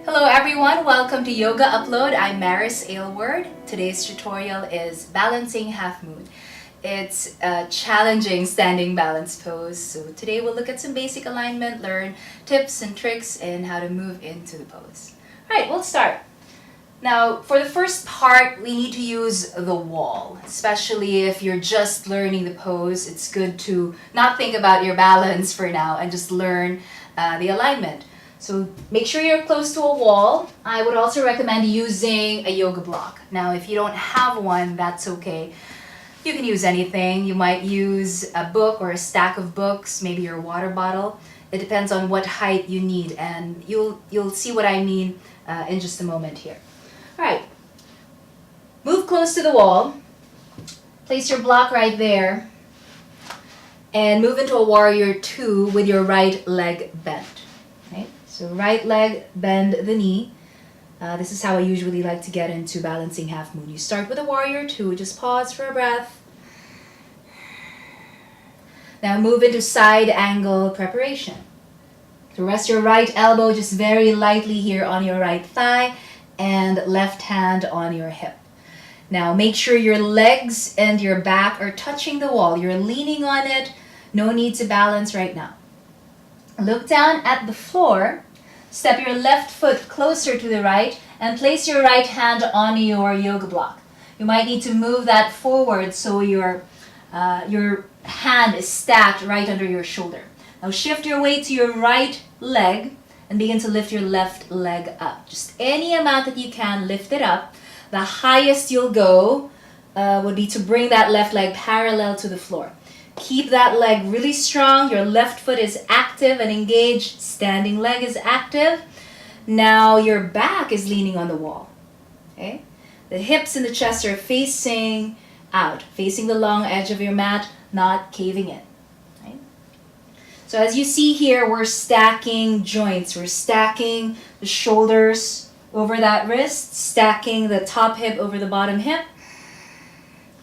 Hello everyone, welcome to Yoga Upload. I'm Maris Aylward. Today's tutorial is balancing half moon. It's a challenging standing balance pose. So today we'll look at some basic alignment, learn tips and tricks in how to move into the pose. Alright, we'll start. Now, for the first part, we need to use the wall. Especially if you're just learning the pose, it's good to not think about your balance for now and just learn the alignment. So make sure you're close to a wall. I would also recommend using a yoga block. Now, if you don't have one, that's okay. You can use anything. You might use a book or a stack of books, maybe your water bottle. It depends on what height you need, and you'll see what I mean in just a moment here. All right, move close to the wall. Place your block right there, and move into a warrior two with your right leg bent. Okay? So right leg, bend the knee. This is how I usually like to get into balancing half moon. You start with a warrior two, just pause for a breath. Now move into side angle preparation. So rest your right elbow just very lightly here on your right thigh and left hand on your hip. Now make sure your legs and your back are touching the wall. You're leaning on it. No need to balance right now. Look down at the floor. Step your left foot closer to the right and place your right hand on your yoga block. You might need to move that forward so your hand is stacked right under your shoulder. Now shift your weight to your right leg and begin to lift your left leg up. Just any amount that you can, lift it up. The highest you'll go would be to bring that left leg parallel to the floor. Keep that leg really strong. Your left foot is active and engaged. Standing leg is active. Now your back is leaning on the wall. Okay? The hips and the chest are facing out, facing the long edge of your mat, not caving in. Right? So as you see here, we're stacking joints. We're stacking the shoulders over that wrist, stacking the top hip over the bottom hip.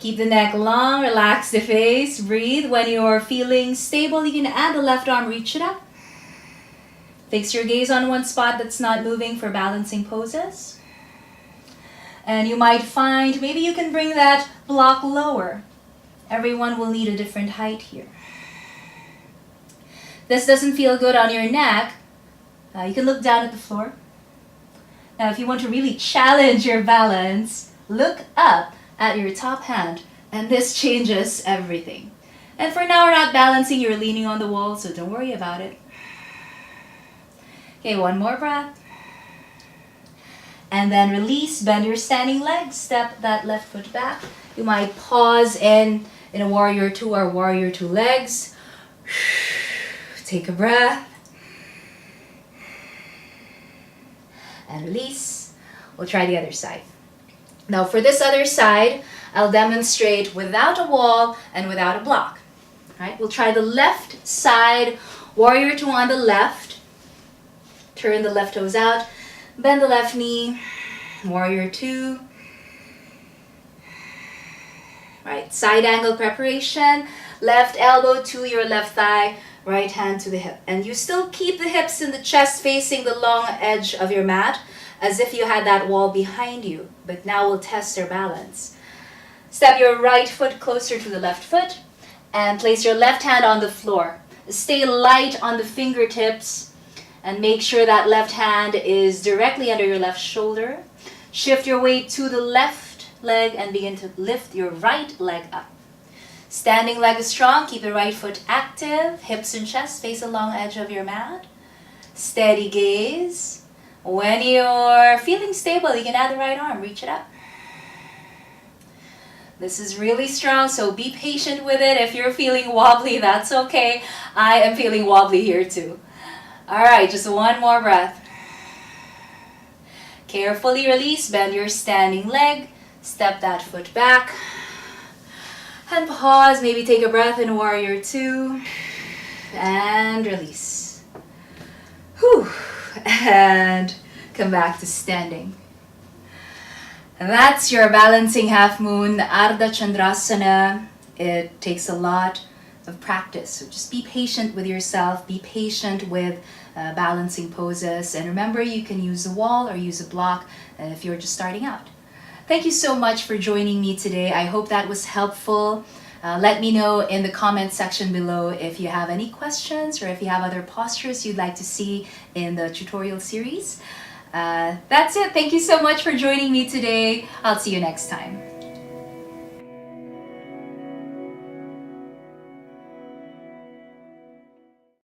Keep the neck long, relax the face, breathe. When you're feeling stable, you can add the left arm, reach it up. Fix your gaze on one spot that's not moving for balancing poses. And you might find maybe you can bring that block lower. Everyone will need a different height here. This doesn't feel good on your neck. You can look down at the floor. Now, if you want to really challenge your balance, look up at your top hand, and this changes everything. And for now, we're not balancing, you're leaning on the wall, so don't worry about it. Okay, one more breath. And then release, bend your standing leg, step that left foot back. You might pause in a warrior two or warrior two legs. Take a breath. And release. We'll try the other side. Now for this other side, I'll demonstrate without a wall and without a block. All right, we'll try the left side, warrior two on the left. Turn the left toes out, bend the left knee, warrior two. Right, side angle preparation, left elbow to your left thigh, right hand to the hip. And you still keep the hips and the chest facing the long edge of your mat, as if you had that wall behind you, but now we'll test your balance. Step your right foot closer to the left foot and place your left hand on the floor. Stay light on the fingertips and make sure that left hand is directly under your left shoulder. Shift your weight to the left leg and begin to lift your right leg up. Standing leg is strong, keep the right foot active, hips and chest face the long edge of your mat. Steady gaze. When you're feeling stable, you can add the right arm, reach it up. This is really strong, so be patient with it. If you're feeling wobbly, that's okay. I am feeling wobbly here too. All right, just one more breath. Carefully release, bend your standing leg, step that foot back, and pause. Maybe take a breath in warrior two, and release. Whew. And come back to standing. And that's your balancing half moon, Ardha Chandrasana. It takes a lot of practice. So just be patient with yourself, be patient with balancing poses, and remember you can use a wall or use a block if you're just starting out. Thank you so much for joining me today. I hope that was helpful. Let me know in the comment section below if you have any questions or if you have other postures you'd like to see in the tutorial series. That's it. Thank you so much for joining me today. I'll see you next time.